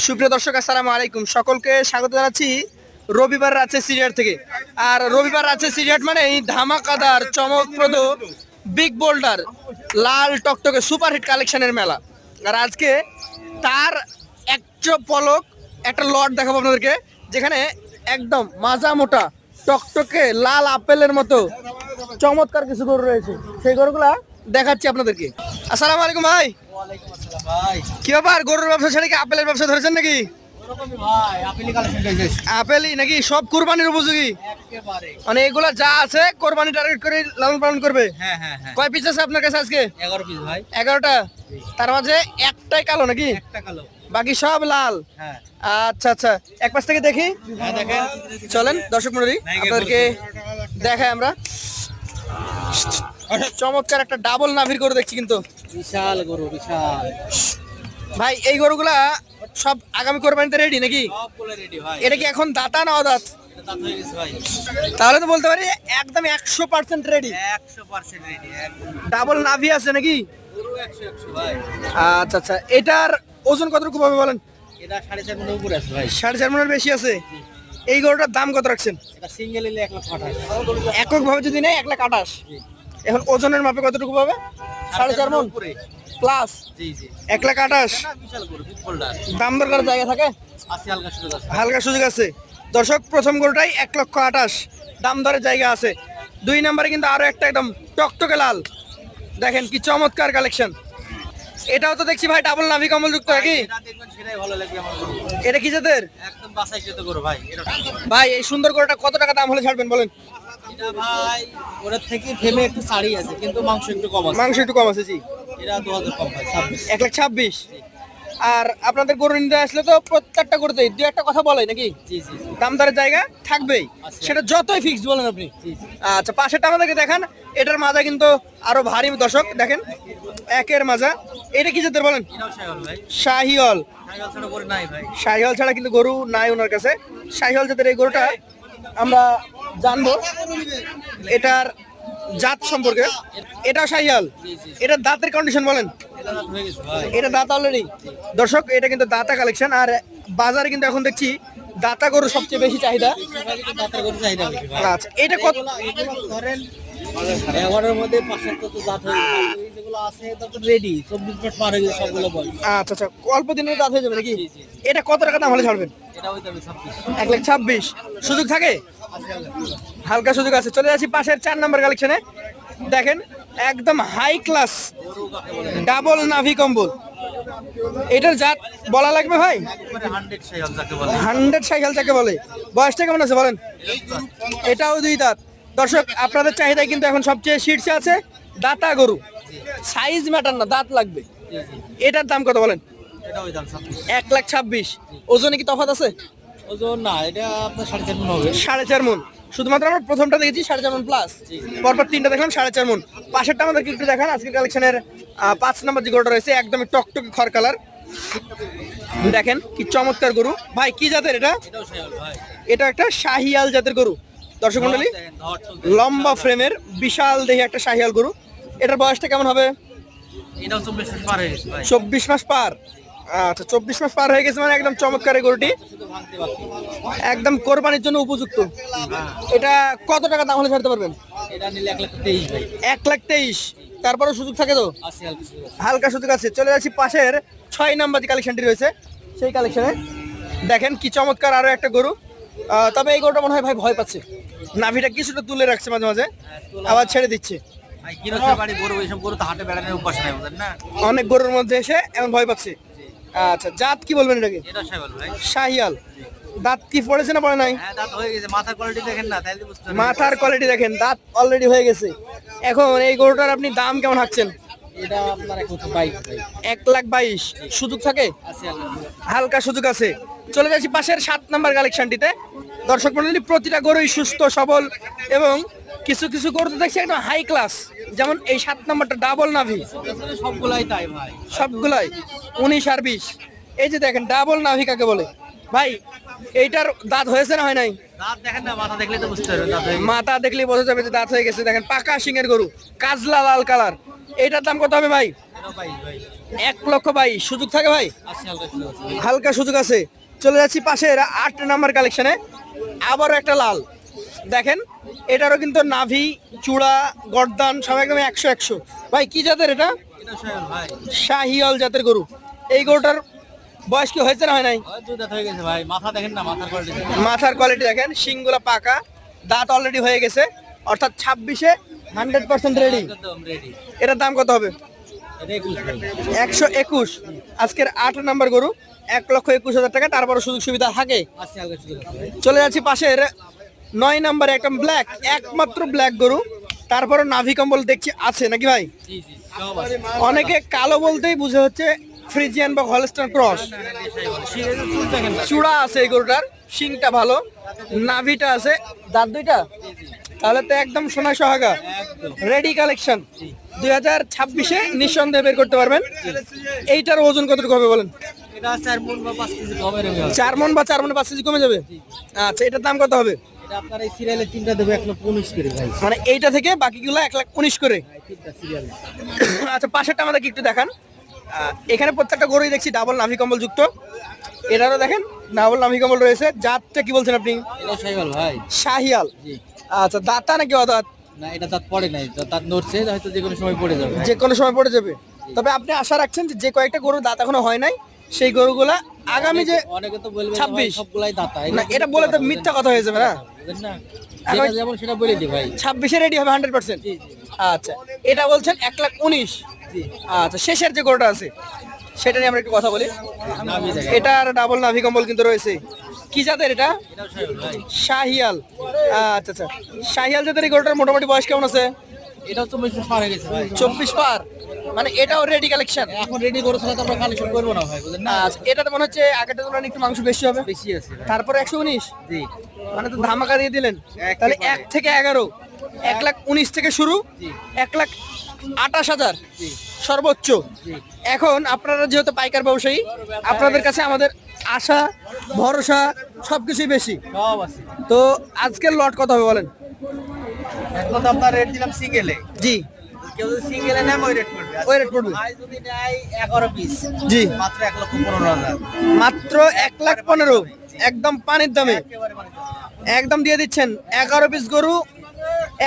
সুপ্রিয় দর্শক, আসসালামু আলাইকুম। সকলকে স্বাগত জানাচ্ছি রবিবার রাজশাহী সিরিয়াট থেকে। আর রবিবার রাজশাহী সিরিয়াট মানে এই ধামাকাদার চমকপ্রদ বিগ বোল্ডার লাল টকটকে সুপারহিট কালেকশনের মেলা। আর আজকে তার একটা পলক একটা লট দেখাবো আপনাদেরকে, যেখানে একদম মাজা মোটা টকটকে লাল আপেলের মতো চমৎকার কিছু গরু রয়েছে। সেই গরুগুলা দেখাচ্ছি আপনাদেরকে। আসসালামু আলাইকুম ভাই। কি ব্যাপার, গরুর ব্যবসা ছেড়ে কি আপেলের ব্যবসা ধরেছেন নাকি? আপেলই নাকি সব কুরবানির উপযোগী? মানে এগুলা যা আছে কোরবানি টার্গেট করে লালন পালন করবে। কয় পিস আছে আপনার কাছে আজকে? 11 পিস ভাই। 11টা। তার মাঝে একটাই কালো নাকি? একটা কালো, বাকি সব লাল। হ্যাঁ আচ্ছা আচ্ছা, এক পাশ থেকে দেখি। দেখেন, চলেন দর্শক মন্ডলী আপনাদেরকে দেখাই আমরা। চমৎকার একটা ডাবল নাভির গরু দেখছি কিন্তু। বিশাল গরু, বিশাল ভাই এই গরুগুলা সব আগামী কোরবানিতে রেডি নাকি? সবগুলো রেডি ভাই। এটা কি এখন দাতা না অদাত? এটা দাঁত হয়ে গেছে ভাই। তাহলে তো বলতে পারি একদম 100% রেডি। 100% রেডি, একদম ডাবল নাভি আছে নাকি? গরু 100 ভাই। আচ্ছা আচ্ছা, এটার ওজন কতটুকু পাবে বলেন? এটা 4.5 মনের উপরে আছে ভাই। 4.5 মনের বেশি আছে। এই গরুটার দাম কত রাখছেন? এটা সিঙ্গেল নিলে 1,28,000। একক ভাবে যদি নেয় 1,28,000। এখন ওজনের মাপে কতটুকু পাবে? 4.5 মন উপরে প্লাস। জি জি, 1,28,000। না বিশাল গরু, বিগ বোল্ডার। দাম দরকার জায়গা থাকে, আছে হালকা সুযোগ আছে। হালকা সুযোগ আছে। দর্শক, প্রথম গরুটাই 1,28,000 দাম দরের জায়গা আছে। 2 নম্বরে কিন্তু আরো একটা একদম টকটকে লাল, দেখেন কি চমৎকার কালেকশন। এটাও তো দেখছি ভাই ডাবল নাভি কম্বল যুক্ত নাকি? এটা দেখবেন সেটাই ভালো লাগবে আমার গরু। এটা কি জাতের? একদম বাছাইকৃত গরু ভাই। এটা ভাই এই সুন্দর গরুটা কত টাকা দাম হলে ছাড়বেন বলেন? এটা ভাই ওর থেকে ফেমে একটু ছাড়ি আছে, কিন্তু মাংস একটু কম আছে। মাংস একটু কম আছে জি। এটা 2000 কম ভাই, 26। 1,26,000। আর আপনাদের গরু নিতে আসলে তো প্রত্যেকটা গরুতেই দু একটা কথা বলে নাকি? জি জি দাম দরের জায়গা থাকবেই, আচ্ছা। সেটা যতই ফিক্সড বলেন আপনি। জি জি। আচ্ছা, পাশেরটা আমাদেরকে দেখান। এটার মাজা কিন্তু আরো ভারী দর্শক, দেখেন একের মাজা। এটা কি জাতের বলেন? এটাও শাহিওয়াল ভাই। শাহিওয়াল। শাহিওয়াল ছাড়া গরু নাই ভাই। শাহিওয়াল ছাড়া কিন্তু গরু নাই ওনার কাছে। শাহিওয়াল জাতের এই গরুটা আমরা জানবো এটার জাত সম্পর্কে। এটাও শাহিওয়াল। এটার দাঁতের কন্ডিশন বলেন? এটা দাঁত হয়ে গেছে ভাই। এটা দাঁত অলরেডি। দর্শক, এটা কিন্তু দাতা কালেকশন। আর বাজারে কিন্তু এখন দেখছি দাতা গরু সবচেয়ে বেশি চাহিদা। বেশিরভাগ কিন্তু দাঁতের গরু চাহিদা বেশি ভাই। আচ্ছা, এটা কত? এগুলো ধরেন 11 মধ্যে 75 তো দাঁত হয়ে গেছে। এই যেগুলো আছে এটা তো রেডি, 24 মাস পার হয়ে গেছে সবগুলো বল। আচ্ছা আচ্ছা, অল্প দিনের দাঁত হয়ে যাবে নাকি? জি, জি। এটা কত টাকা দাম হলে ছাড়বেন? এটা হইতে হবে 26। 1,26,000। সুযোগ থাকে? হালকা সুযোগ আছে। চলে যাচ্ছি পাশের 4 নম্বর কালেকশনে। দেখেন একদম হাই ক্লাস গরু কাকে বলে? ডাবল নাভি কম্বল। এটার জাত বলা লাগবে ভাই? একবারে 100 শাহিওয়াল যাকে বলে। 100 সাইকেল যাকে বলে। বয়সটা কেমন আছে বলেন? এটাও 2 দাঁত। দর্শক, আপনাদের চাহিদায় কিন্তু এখন সবচেয়ে শীর্ষে আছে দাতা গরু। সাইজ ম্যাটার না, দাঁত লাগবে। জি জি, এটার দাম কত বলেন? এটা ওই দাম 26। 1,26,000। ওজনে কি তফাৎ আছে? ওজন না, এটা আপনার 4.5 মণ হবে। 4.5 মন। শুধুমাত্র আমরা প্রথমটা দেখেছি 4.5 মন প্লাস, পরপর 3টা দেখলাম 4.5 মন। পাশেরটা আমাদেরকে একটু দেখান। আজকের কালেকশনের 5 নম্বর যে গরুটা রয়েছে একদমই টকটকে খড় কালার। দেখেন কি চমৎকার গরু। ভাই কি জাতের এটা? এটাও শাহিওয়াল ভাই। এটা একটা শাহিয়াল জাতের গরু। দর্শক মন্ডলী, দেখেন ধর চলতে। লম্বা ফ্রেমের বিশাল দেহে একটা শাহিয়াল গরু। এটার বয়সটা কেমন হবে? এটাও 24 মাস পার হয়ে গেছে ভাই। 24 মাস পার। আচ্ছা, 24 মাস পার হয়ে গেছে মানে একদম চমৎকার এই গরুটি, শুধু ভাঙতে বাকি। একদম কোরবানির জন্য উপযুক্ত। এটা কত টাকা দাম হলে ছাড়তে পারবেন? এটা নিলে 1,23,000 ভাই। 1,23,000। তারপরে সুযোগ থাকে তো? আছে হালকা সুযোগ আছে। হালকা সুযোগ আছে। চলে যাচ্ছি পাশের 6 নম্বর যে কালেকশনটি রয়েছে সেই কালেকশনে। দেখেন কি চমৎকার আরো একটা গরু। তবে এই গরুটা মনে হয় ভাই ভয় পাচ্ছে, নাভিটা কিছুটা তুলে রাখছে মাঝে মাঝে, আবার ছেড়ে দিচ্ছে। ভাই গৃহস্থের বাড়ি গরু, এইসব গরু তো হাটে বেড়ানোর অভ্যাস নাই বুঝেন না। অনেক গরুর মধ্যে এসে এমন ভয় পাচ্ছে। আচ্ছা, জাত কি বলবেন এটাকে? এটা শাহিওয়াল ভাই। শাহিয়াল। দাঁত কি পড়েছে না পড়ে নাই? হ্যাঁ দাঁত হয়ে গেছে, মাথার কোয়ালিটি দেখেন না তাইলে বুঝতে পারবেন। মাথার কোয়ালিটি দেখেন, দাঁত অলরেডি হয়ে গেছে। এখন এই গরুটার আপনি দাম কেমন হাঁকছেন? এটা আপনার 1,22,000 ভাই। 1,22,000। সুযোগ থাকে? আছে হালকা সুযোগ। হালকা সুযোগ আছে। চলে যাচ্ছি পাশের 7 নাম্বার কালেকশনটিতে। দর্শক মন্ডলী, প্রতিটা গরুই সুস্থ সবল এবং কিছু কিছু গরু তো দেখছি একদম হাই ক্লাস। যেমন এই 7 নাম্বারটা ডাবল নাভি। আসলে সবগুলাই তাই ভাই। সবগুলাই 19 আর 20। এই যে দেখেন ডাবল নাভি কাকে বলে ভাই? এইটার দাঁত হয়েছে না হয় নাই? দাঁত দেখেন না, মাথা দেখলে তো বুঝতে পারবেন দাঁত হয়ে গেছে। মাথা দেখলেই বোঝা যাবে যে দাঁত হয়ে গেছে। দেখেন পাকা সিংয়ের গরু, কাজলা লাল কালার। এইটার দাম কত হবে ভাই? এটাও 22 ভাই। 1,22,000 সুযোগ থাকে ভাই? আসছে হালকা কিছু আছে। হালকা সুযোগ আছে। চলে যাচ্ছি পাশের 8 নাম্বার কালেকশনে, আবারও একটা লাল। দেখেন এটারও কিন্তু নাভি, চূড়া, গর্দান সব একদম 100 ভাই কি জাতের এটা? এটা সাহেব ভাই শাহিয়াল জাতের গরু। এই গরুটার বয়স কি হয়েছে না হয় নাই? দুই দাঁত হয়ে গেছে ভাই, মাথা দেখেন না, মাথার কোয়ালিটি দেখেন। মাথার কোয়ালিটি দেখেন, শিংগুলা পাকা, দাঁত অলরেডি হয়ে গেছে, অর্থাৎ 26-এ 100% রেডি। একদম রেডি। এটার দাম কত হবে? এটা 21 ভাই। 121। আজকের 8 নাম্বার গরু, 1,21,000 টাকা। তারপরে সুযোগ সুবিধা থাকে। আসছে হালকা কিছু আছে ভাই। চলে যাচ্ছি পাশের 9 নাম্বারে, একটা ব্ল্যাক, একমাত্র ব্ল্যাক গরু। তারপরে নাভি কম্বল দেখছি আছে নাকি ভাই? জি জি সব আছে। অনেকে কালো বলতেই বুঝে হচ্ছে ফ্রিজিয়ান বা হলস্টাইন ক্রস। চুল দেখেন ভাই। চূড়া আছে এই গরুটার, শিংটা ভালো, নাভিটা আছে, দাঁত দুইটা, তাহলে তো একদম সোনা সোহাগা, একদম রেডি কালেকশন। 2026-এ নিঃসন্দেহে বের করতে পারবেন। এইটার ওজন কতটুকু হবে বলেন? এটা 4 মণ বা 5 কেজি কমে রে ভাই। 4 মণ বা 4 মণে 5 কেজি কমে যাবে। আচ্ছা, এটার দাম কত হবে? এটা আপনার এই সিরিয়ালে তিনটা দেবে 1,19 করে ভাই। মানে এইটা থেকে বাকিগুলো 1,19,000 করে। তিনটা সিরিয়ালে। আচ্ছা, পাশেরটা আমাদেরকে একটু দেখান। এখানে প্রত্যেকটা গরুই দেখছি ডাবল নাভি কম্বল যুক্ত। এটারও দেখেন ডাবল নাভি কম্বল রয়েছে। জাতটা কি বলছেন আপনি? এটা সাইওয়াল ভাই। শাহিয়াল। জি। আচ্ছা, দাঁতা নাকি অদাঁত? না এটা দাঁত পড়ে নাই, তো দাঁত নড়ছে, হয়তো যে কোনো সময় পড়ে যাবে। যে কোনো সময় পড়ে যাবে। তবে আপনি আশা রাখছেন যে কয়েকটা গরুর দাঁত এখনো হয় নাই, সেই গরুগুলা আগামী যে অনেকে তো বলবে 26 সবগুলাই দাঁতা। না, এটা বলে তো মিথ্যা কথা হয়ে যাবে না। বুঝেন না, যেটা যেমন সেটা বলে দি ভাই। 26-এ রেডি হবে 100%। জি জি আচ্ছা, এটা বলছেন 1,19,000। জি। আচ্ছা, শেষের যে গরুটা আছে সেটা নিয়ে আমরা একটু কথা বলি। নাভি দেখেন। এটার ডাবল নাভি কম্বল কিন্তু রয়েছে। কি জাতের এটা? এটাও সাইওয়াল ভাই। শাহিয়াল। আচ্ছা আচ্ছা, শাহিয়াল জাতের এই গরুটার মোটামুটি বয়স কেমন আছে? এটাও তো বেশি পার হয়ে গেছে ভাই। 24 পার, মানে এটাও রেডি কালেকশন। এখন রেডি করে ছাড়া তো আমরা কালেকশন করবো না ভাই, বুঝেন না। আচ্ছা, এটাতে মনে হচ্ছে আগেরটা তুলনায় একটু মাংস বেশি হবে। বেশি আছে ভাই। তারপরে 119, জি মানে তো ধামাকা দিয়ে দিলেন। তাহলে 1 থেকে 11, 1,19,000 থেকে শুরু, জি 1,28,000 জি সর্বোচ্চ। জি। এখন আপনারা যেহেতু পাইকার ব্যবসায়ী, আপনাদের কাছে আমাদের আশা ভরসা সবকিছুই বেশি। সব আছে। তো আজকের লট কত হবে বলেন? এখন তো আপনার রেট দিলাম সিঙ্গেলে। জি, কেউ যদি সিঙ্গেলে নেয় ওই রেট পড়বে। ওই রেট পড়বে। ভাই যদি নেয় 11 পিস, জি, মাত্র 1,15,000। মাত্র 1,15,000, একদম পানির দামে একেবারে মানে একদম দিয়ে দিচ্ছেন। 11 পিস গরু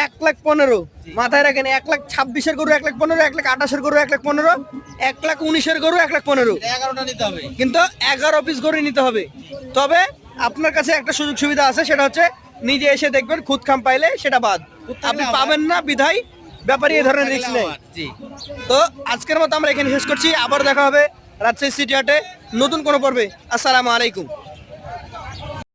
1,15,000। মাথায় রাখেন, 1,26,000 গরু 1,15,000, 1,28,000 গরু 1,15,000, 1,19,000 গরু 1,15,000। 11টা নিতে হবে। কিন্তু 11 পিস গরু নিতে হবে। তবে আপনার কাছে একটা সুযোগ সুবিধা আছে, সেটা হচ্ছে নিজে এসে দেখবেন, খুদ খাম পাইলে সেটা বাদ। আপনি পাবেন না বিধায় ব্যাপারী এই ধরনের রিস্ক নেই। জি। তো আজকের মতো আমরা এখানে শেষ করছি। আবার দেখা হবে রাজশাহী সিটি হাটে নতুন কোনো পর্বে। আসসালামু আলাইকুম।